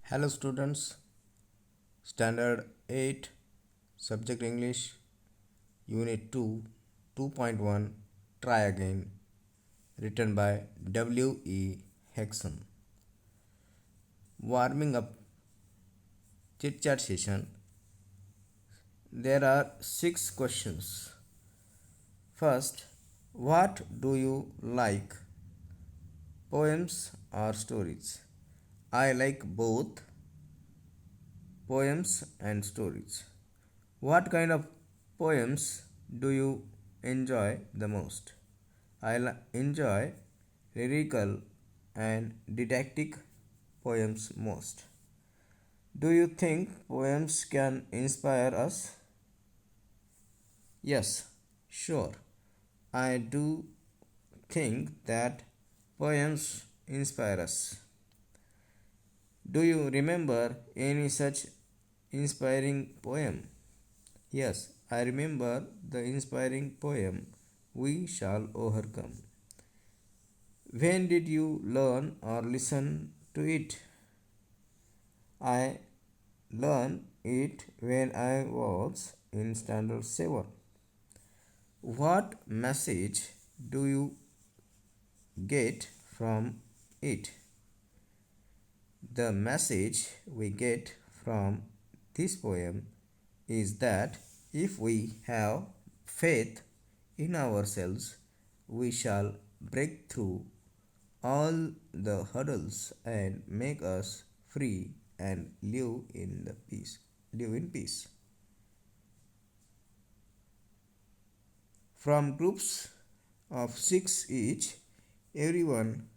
Hello students, Standard 8, Subject English, Unit 2, 2.1, Try Again, written by W. E. Hexon. Warming up chit chat session. There are 6 questions. First, what do you like? Poems or stories? I like both poems and stories. What kind of poems do you enjoy the most? I enjoy lyrical and didactic poems most. Do you think poems can inspire us? Yes, sure. I do think that poems inspire us. Do you remember any such inspiring poem? Yes, I remember the inspiring poem, We Shall Overcome. When did you learn or listen to it? I learned it when I was in Standard 7. What message do you get from it? The message we get from this poem is that if we have faith in ourselves, we shall break through all the hurdles and make us free and live in peace. From groups of 6 each, everyone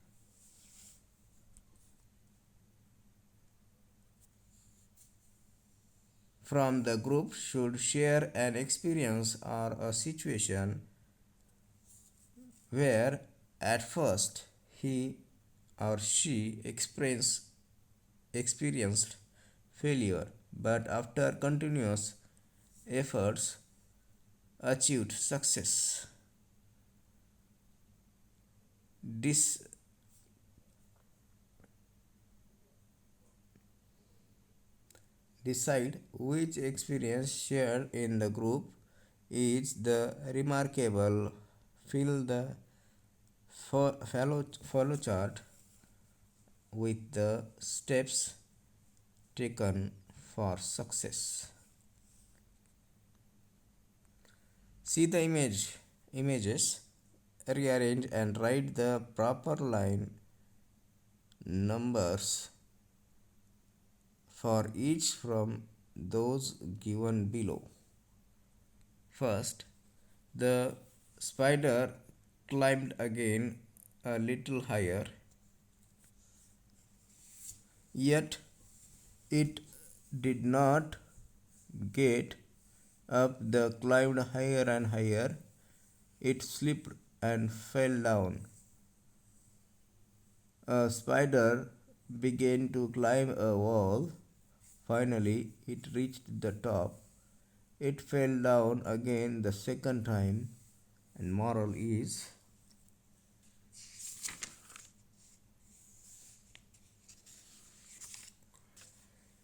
from the group should share an experience or a situation where at first he or she experienced failure, but after continuous efforts achieved success. This decide which experience shared in the group is the remarkable. Fill the follow chart with the steps taken for success. See the images, rearrange and write the proper line numbers for each from those given below. First, the spider climbed again a little higher, yet it did not get up the climbed higher and higher. It slipped and fell down. A spider began to climb a wall. Finally, it reached the top. It fell down again the second time. And moral is,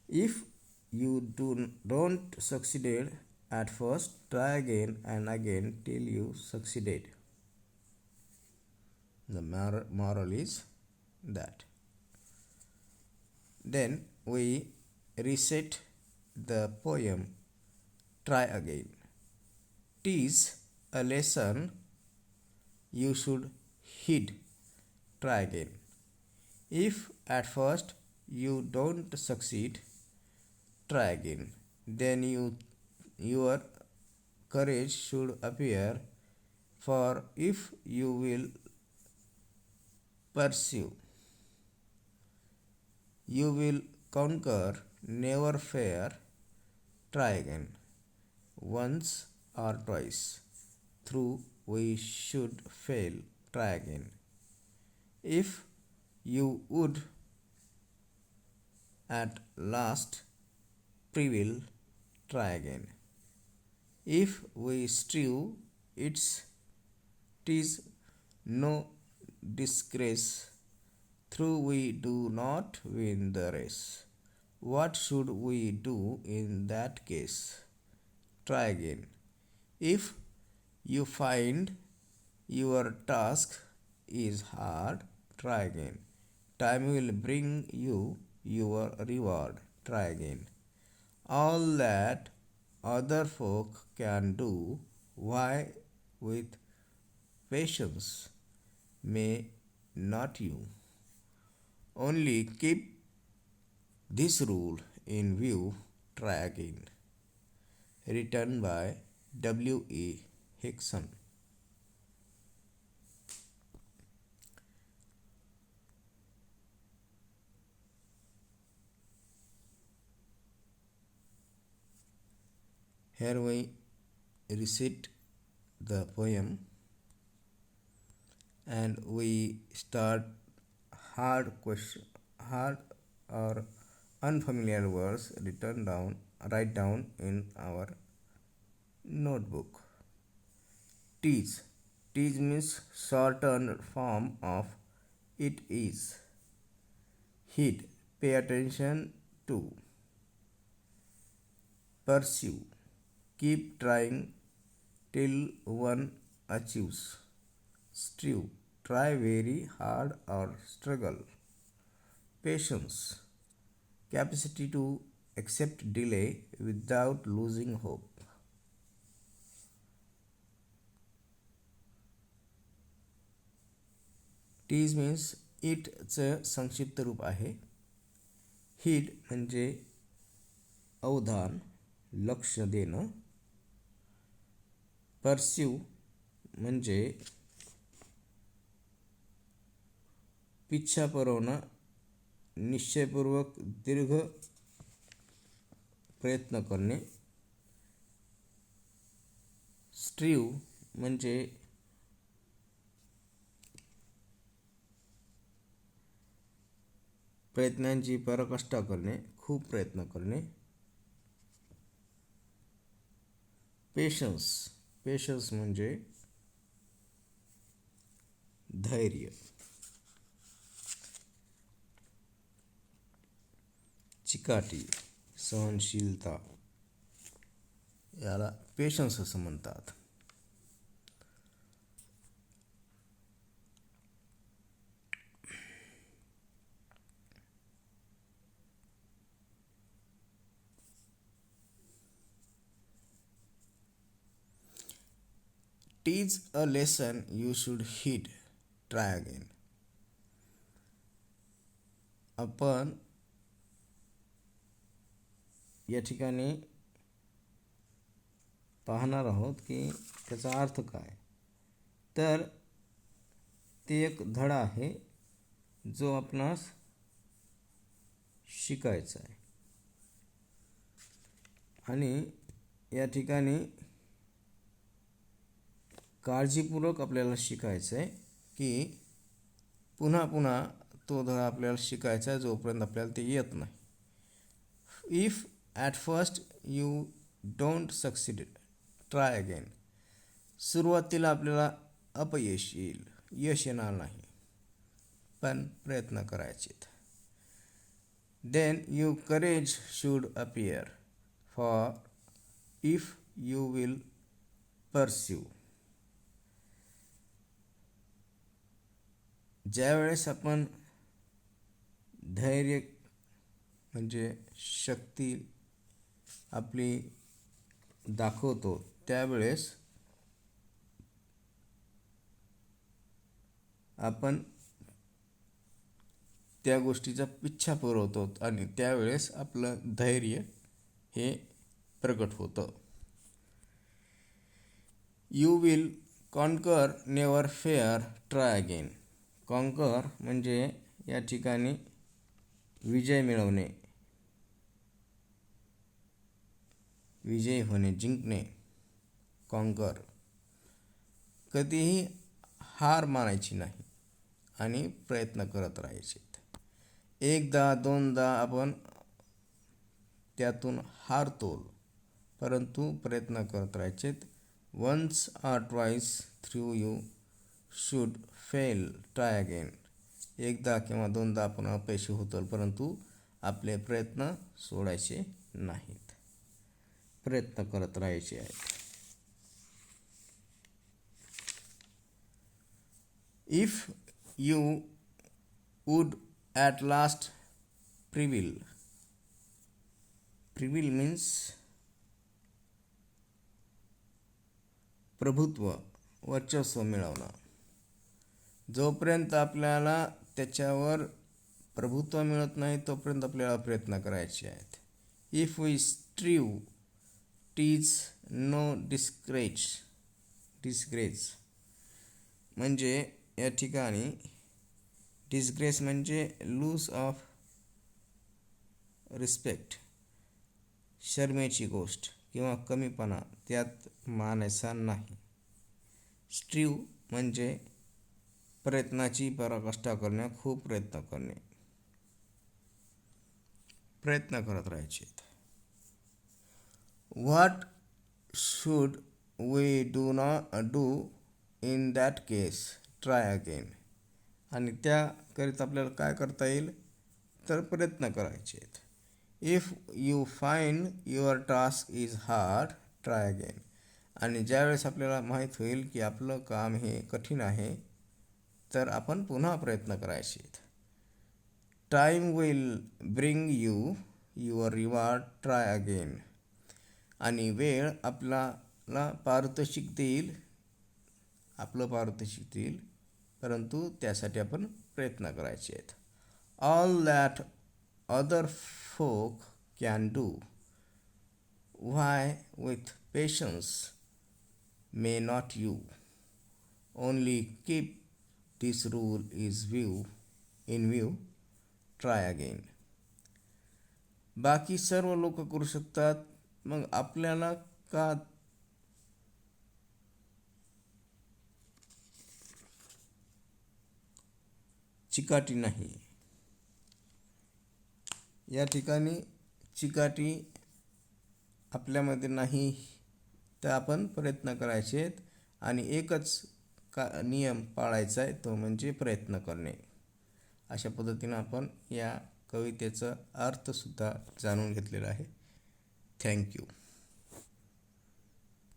if you don't succeed at first, try again and again till you succeeded. The moral is that. Then we reset the poem. Try again. Tease a lesson you should heed. Try again. If at first you don't succeed, try again. Then your courage should appear, for if you will pursue, you will conquer, never fear. Try again. Once or twice through we should fail. Try again. If you would at last prevail, try again. If we strive, it is no disgrace, through we do not win the race. What should we do in that case? Try again. If you find your task is hard, try again. Time will bring you your reward. Try again. All that other folk can do, why with patience may not you? Only keep this rule in view. Try again. Written by W.E. Hickson. Here we recite the poem and we start hard or unfamiliar words write down in our notebook. Tease. Tease means shortened form of it is. Heed. Pay attention to. Pursue. Keep trying till one achieves. Strive. Try very hard or struggle. Patience. Capacity to accept delay without losing hope. Tease means इटचं संक्षिप्त रूप आहे. Heed म्हणजे अवधान, लक्ष देणं. Pursue म्हणजे पिच्छा पुरवणं, निश्चयपूर्वक दीर्घ प्रयत्न करणे. स्ट्रीव म्हणजे प्रयत्नांची पराकाष्ठा करणे, खूप प्रयत्न करणे. पेशन्स म्हणजे धैर्य. चिकाटी, सहनशीलता याला पेशन्स असं म्हणतात. Teach a lesson you should heed. Try again. आपण या ठिकाणी पाहणार आहोत की त्याचा अर्थ काय. तर ते एक धडा आहे जो आपणास शिकायचा आहे. आणि या ठिकाणी काळजीपूर्वक आपल्याला शिकायचं आहे की पुन्हा पुन्हा तो धडा आपल्याला शिकायचा आहे जोपर्यंत आपल्याला ते येत नाही. If at first you don't succeed, try again. सुरुवातीला आपल्याला अपयश येईल, यश येणार नाही, पण प्रयत्न करायचे. Then you courage should appear, for if you will pursue. ज्यावेळेस आपण धैर्य म्हणजे शक्ती आपली दाखवतो त्यावेळेस आपण त्या गोष्टीचा पिच्छा पुरवतो आणि त्यावेळेस आपलं धैर्य हे प्रगट होतं. You will conquer never fair, try again. Conquer म्हणजे या ठिकाणी विजय मिळवणे, विजय होणे, जिंकणे. कॉन्कर. कधीही हार मानायची नाही आणि प्रयत्न करत राहायचे. एकदा दोनदा आपण त्यातून हारतो परंतु प्रयत्न करत राहायचे. Once or twice through you should fail, try again. एकदा किंवा दोनदा आपण अपयशी होतो परंतु आपले प्रयत्न सोडायचे नाहीत, प्रयत्न करत राहायचे आहेत. If you would at last प्रिव्हिल means प्रभुत्व, वर्चस्व मिळवणं. जोपर्यंत आपल्याला त्याच्यावर प्रभुत्व मिळत नाही तोपर्यंत आपल्याला प्रयत्न करायचे आहेत. If we स्ट्रीव tease no disgrace म्हणजे या ठिकाणी डिस्ग्रेस म्हणजे लूज ऑफ रिस्पेक्ट, शर्मेची गोष्ट किंवा कमीपणा त्यात मानायचा नाही. स्ट्रीव म्हणजे प्रयत्नाची पराकाष्ठा करणे, खूप प्रयत्न करणे, प्रयत्न करत राहायचे. What should we do in that case, try again. आणि त्याकरिता आपल्याला काय करता येईल तर प्रयत्न करायचे आहेत. If you find your task is hard, try again. आणि ज्यावेळेस आपल्याला माहीत होईल की आपलं काम हे कठीण आहे तर आपण पुन्हा प्रयत्न करायचे आहेत. Time will bring you your reward, try again. आणि वेळ आपल्याला पारितोषिक देईल, आपलं पारितोषिक देईल, परंतु त्यासाठी आपण प्रयत्न करायचे आहेत. All that other folk can do, why with patience may not you? Only keep this rule in view, try again. बाकी सर्व लोक करू शकतात, मग आपल्याला का चिकाटी नाही. या ठिकाणी चिकाटी आपल्यामध्ये नाही तर आपण प्रयत्न करायचे आहेत आणि एकच नियम पाळायचा आहे, तो म्हणजे प्रयत्न करणे. अशा पद्धतीनं आपण या कवितेचा अर्थसुद्धा जाणून घेतलेला आहे. थँक्यू.